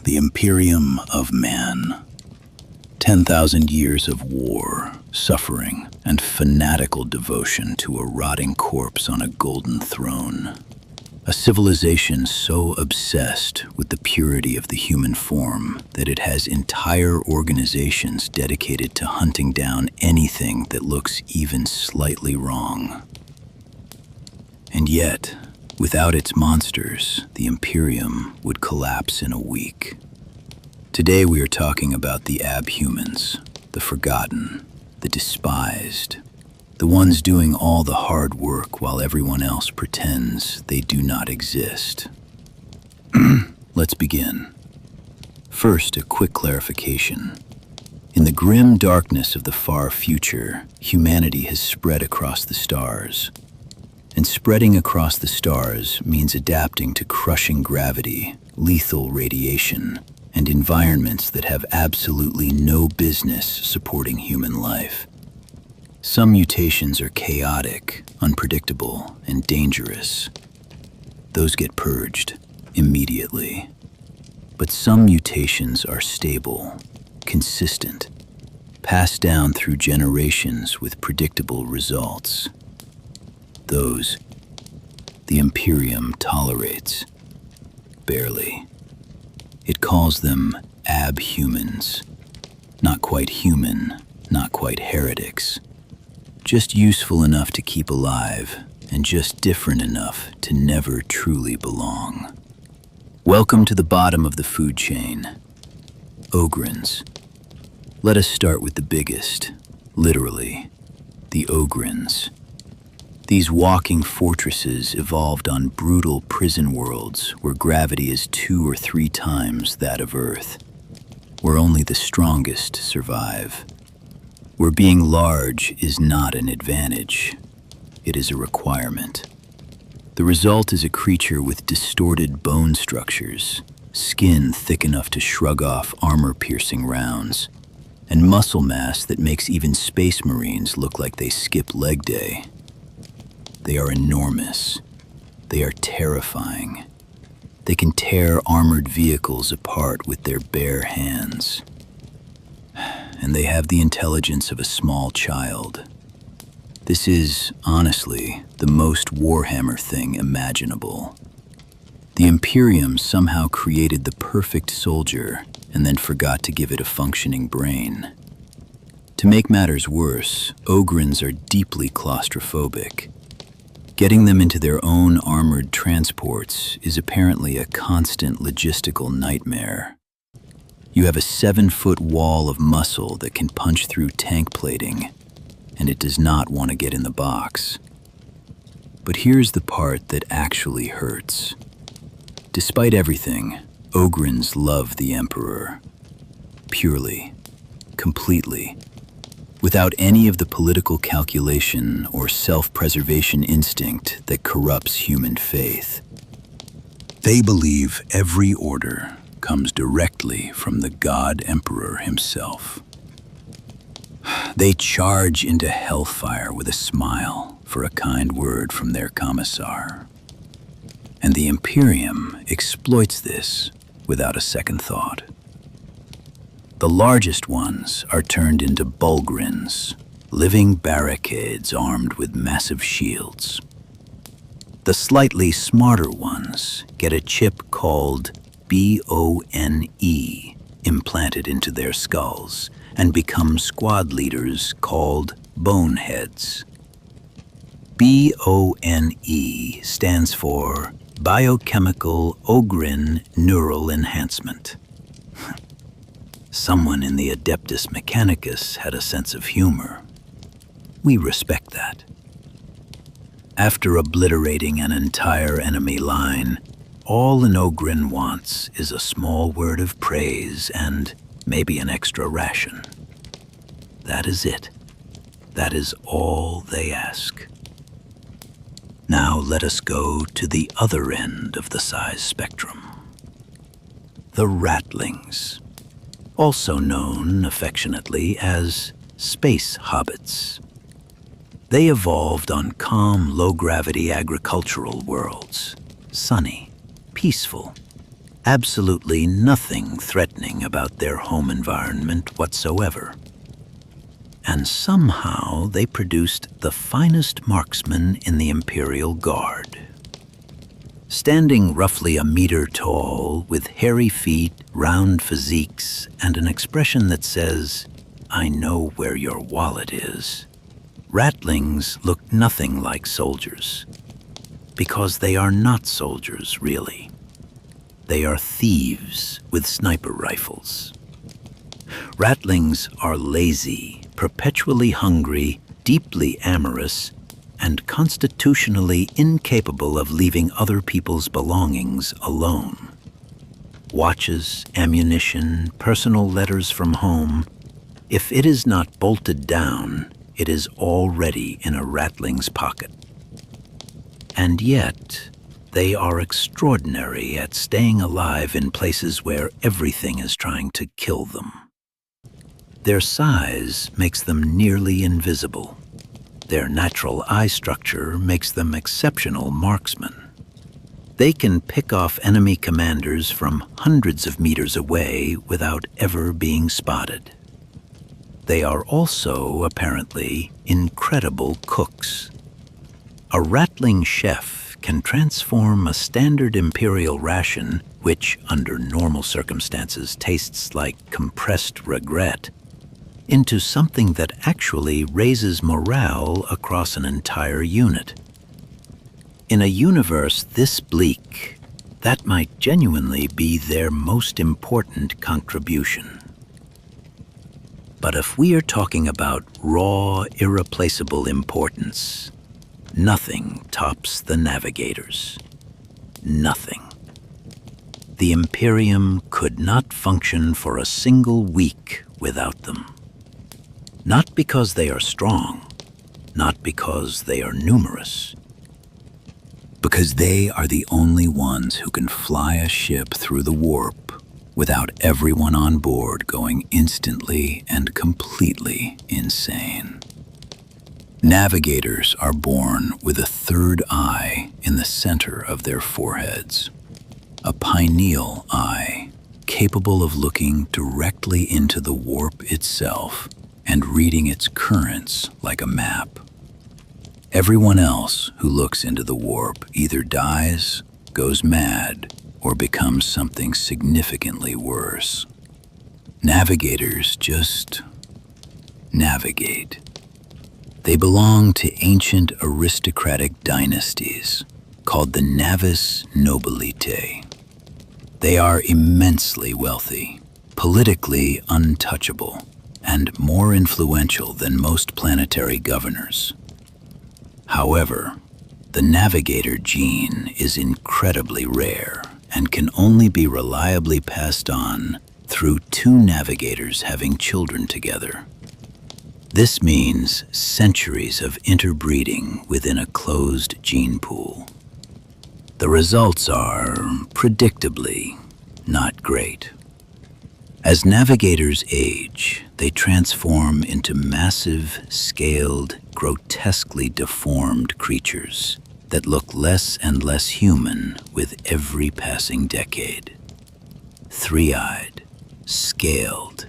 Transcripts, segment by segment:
The Imperium of Man. 10,000 years of war, suffering, and fanatical devotion to a rotting corpse on a golden throne. A civilization so obsessed with the purity of the human form that it has entire organizations dedicated to hunting down anything that looks even slightly wrong. And yet, without its monsters, the Imperium would collapse in a week. Today we are talking about the Abhumans, the forgotten, the despised, the ones doing all the hard work while everyone else pretends they do not exist. Let's begin. First, a quick clarification. In the grim darkness of the far future, humanity has spread across the stars. And spreading across the stars means adapting to crushing gravity, lethal radiation, and environments that have absolutely no business supporting human life. Some mutations are chaotic, unpredictable, and dangerous. Those get purged immediately. But some mutations are stable, consistent, passed down through generations with predictable results. Those, the Imperium tolerates. Barely. It calls them Abhumans. Not quite human, not quite heretics. Just useful enough to keep alive, and just different enough to never truly belong. Welcome to the bottom of the food chain. Ogryns. Let us start with the biggest, literally, the Ogryns. These walking fortresses evolved on brutal prison worlds where gravity is 2 or 3 times that of Earth, where only the strongest survive, where being large is not an advantage, it is a requirement. The result is a creature with distorted bone structures, skin thick enough to shrug off armor-piercing rounds, and muscle mass that makes even space marines look like they skip leg day. They are enormous. They are terrifying. They can tear armored vehicles apart with their bare hands. And they have the intelligence of a small child. This is, honestly, the most Warhammer thing imaginable. The Imperium somehow created the perfect soldier and then forgot to give it a functioning brain. To make matters worse, Ogryns are deeply claustrophobic. Getting them into their own armored transports is apparently a constant logistical nightmare. You have a 7-foot wall of muscle that can punch through tank plating, and it does not want to get in the box. But here's the part that actually hurts. Despite everything, Ogryns love the Emperor. Purely, completely, without any of the political calculation or self-preservation instinct that corrupts human faith. They believe every order comes directly from the God Emperor himself. They charge into hellfire with a smile for a kind word from their commissar. And the Imperium exploits this without a second thought. The largest ones are turned into Bulgryns, living barricades armed with massive shields. The slightly smarter ones get a chip called BONE implanted into their skulls and become squad leaders called Boneheads. BONE stands for Biochemical Ogryn Neural Enhancement. Someone in the Adeptus Mechanicus had a sense of humor. We respect that. After obliterating an entire enemy line, all an Ogryn wants is a small word of praise and maybe an extra ration. That is it. That is all they ask. Now let us go to the other end of the size spectrum. The Ratlings, also known affectionately as space hobbits. They evolved on calm, low-gravity agricultural worlds, sunny, peaceful, absolutely nothing threatening about their home environment whatsoever. And somehow they produced the finest marksmen in the Imperial Guard. Standing roughly a meter tall, with hairy feet, round physiques, and an expression that says, "I know where your wallet is," Ratlings look nothing like soldiers, because they are not soldiers, really. They are thieves with sniper rifles. Ratlings are lazy, perpetually hungry, deeply amorous, and constitutionally incapable of leaving other people's belongings alone. Watches, ammunition, personal letters from home, if it is not bolted down, it is already in a Ratling's pocket. And yet, they are extraordinary at staying alive in places where everything is trying to kill them. Their size makes them nearly invisible. Their natural eye structure makes them exceptional marksmen. They can pick off enemy commanders from hundreds of meters away without ever being spotted. They are also, apparently, incredible cooks. A Ratling chef can transform a standard Imperial ration, which under normal circumstances tastes like compressed regret, into something that actually raises morale across an entire unit. In a universe this bleak, that might genuinely be their most important contribution. But if we are talking about raw, irreplaceable importance, nothing tops the Navigators. Nothing. The Imperium could not function for a single week without them. Not because they are strong, not because they are numerous, because they are the only ones who can fly a ship through the warp without everyone on board going instantly and completely insane. Navigators are born with a third eye in the center of their foreheads, a pineal eye capable of looking directly into the warp itself and reading its currents like a map. Everyone else who looks into the warp either dies, goes mad, or becomes something significantly worse. Navigators just navigate. They belong to ancient aristocratic dynasties called the Navis Nobilitae. They are immensely wealthy, politically untouchable, and more influential than most planetary governors. However, the Navigator gene is incredibly rare and can only be reliably passed on through two Navigators having children together. This means centuries of interbreeding within a closed gene pool. The results are, predictably, not great. As Navigators age, they transform into massive, scaled, grotesquely deformed creatures that look less and less human with every passing decade. Three-eyed, scaled,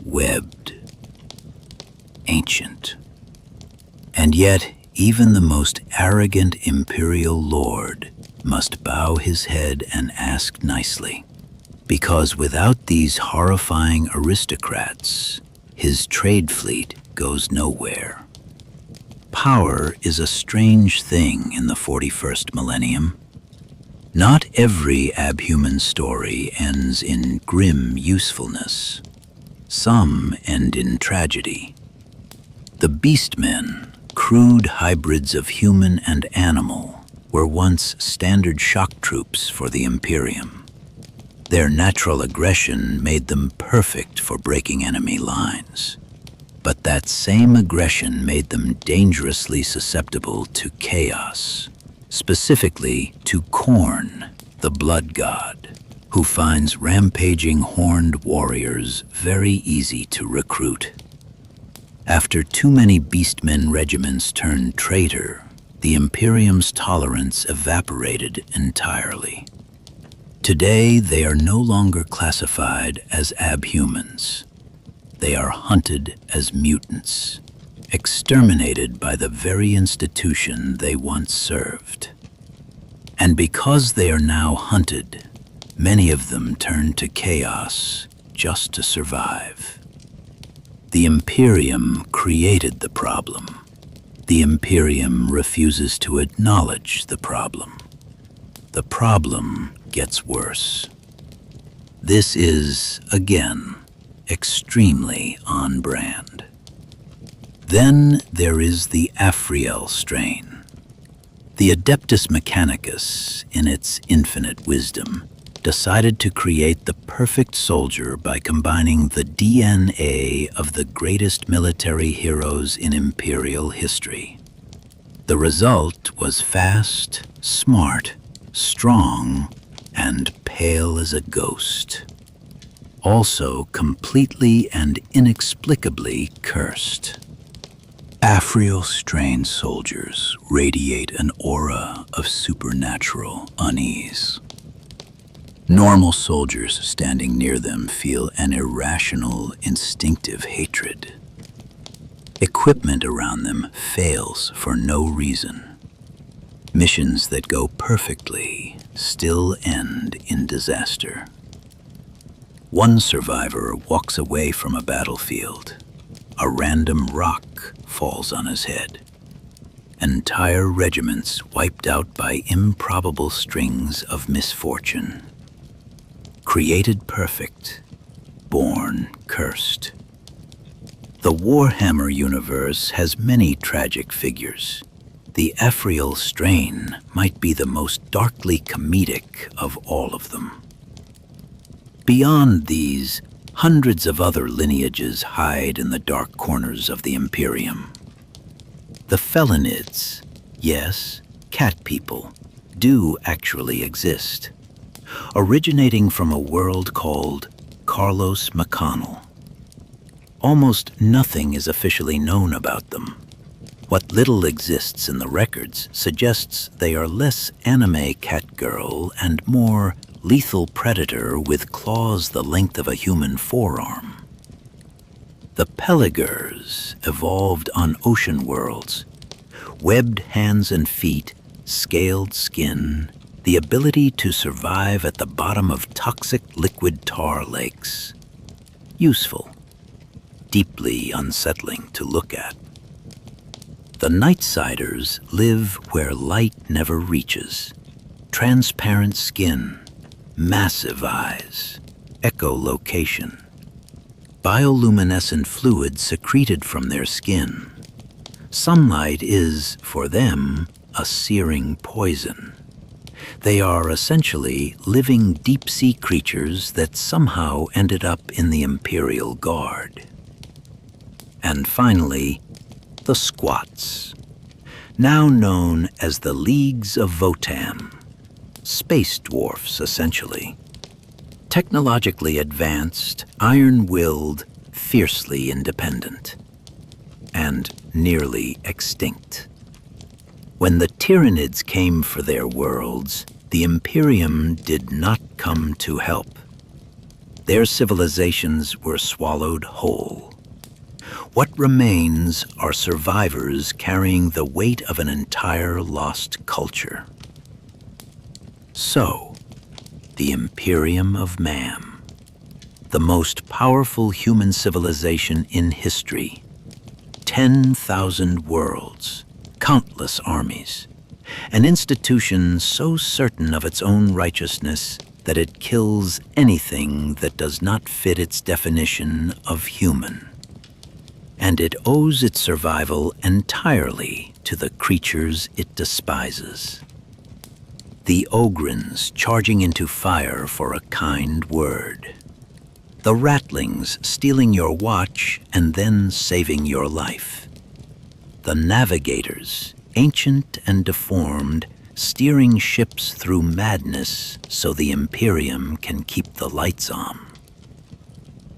webbed, ancient. And yet, even the most arrogant Imperial Lord must bow his head and ask nicely, because without these horrifying aristocrats, his trade fleet goes nowhere. Power is a strange thing in the 41st millennium. Not every Abhuman story ends in grim usefulness. Some end in tragedy. The Beastmen, crude hybrids of human and animal, were once standard shock troops for the Imperium. Their natural aggression made them perfect for breaking enemy lines. But that same aggression made them dangerously susceptible to chaos, specifically to Khorne, the blood god, who finds rampaging horned warriors very easy to recruit. After too many Beastmen regiments turned traitor, the Imperium's tolerance evaporated entirely. Today, they are no longer classified as Abhumans. They are hunted as mutants, exterminated by the very institution they once served. And because they are now hunted, many of them turn to chaos just to survive. The Imperium created the problem. The Imperium refuses to acknowledge the problem. The problem gets worse. This is, again, extremely on brand. Then there is the Afriel strain. The Adeptus Mechanicus, in its infinite wisdom, decided to create the perfect soldier by combining the DNA of the greatest military heroes in Imperial history. The result was fast, smart, strong, and pale as a ghost. Also completely and inexplicably cursed. Afriel-strained soldiers radiate an aura of supernatural unease. Normal soldiers standing near them feel an irrational, instinctive hatred. Equipment around them fails for no reason. Missions that go perfectly still end in disaster. One survivor walks away from a battlefield. A random rock falls on his head. Entire regiments wiped out by improbable strings of misfortune. Created perfect, born cursed. The Warhammer universe has many tragic figures. The Afriel strain might be the most darkly comedic of all of them. Beyond these, hundreds of other lineages hide in the dark corners of the Imperium. The Felinids, yes, cat people, do actually exist, originating from a world called Carlos McConnell. Almost nothing is officially known about them. What little exists in the records suggests they are less anime catgirl and more lethal predator with claws the length of a human forearm. The Pelagers evolved on ocean worlds. Webbed hands and feet, scaled skin, the ability to survive at the bottom of toxic liquid tar lakes. Useful, deeply unsettling to look at. The Nightsiders live where light never reaches. Transparent skin, massive eyes, echolocation. Bioluminescent fluid secreted from their skin. Sunlight is, for them, a searing poison. They are essentially living deep-sea creatures that somehow ended up in the Imperial Guard. And finally, the Squats, now known as the Leagues of Votann, space dwarfs essentially. Technologically advanced, iron-willed, fiercely independent, and nearly extinct. When the Tyranids came for their worlds, the Imperium did not come to help. Their civilizations were swallowed whole. What remains are survivors carrying the weight of an entire lost culture. So, the Imperium of Man, the most powerful human civilization in history, 10,000 worlds, countless armies, an institution so certain of its own righteousness that it kills anything that does not fit its definition of human. And it owes its survival entirely to the creatures it despises. The Ogryns charging into fire for a kind word. The Ratlings stealing your watch and then saving your life. The Navigators, ancient and deformed, steering ships through madness so the Imperium can keep the lights on.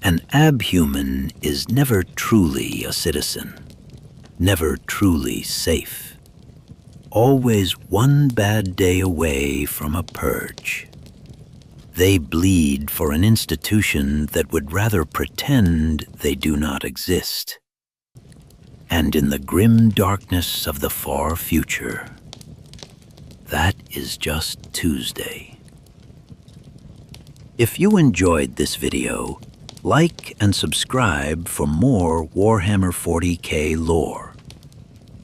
An abhuman is never truly a citizen, never truly safe, always one bad day away from a purge. They bleed for an institution that would rather pretend they do not exist. And in the grim darkness of the far future, that is just Tuesday. If you enjoyed this video, like and subscribe for more Warhammer 40K lore.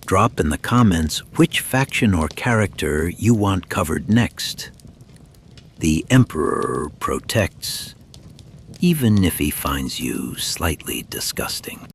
Drop in the comments which faction or character you want covered next. The Emperor protects, even if he finds you slightly disgusting.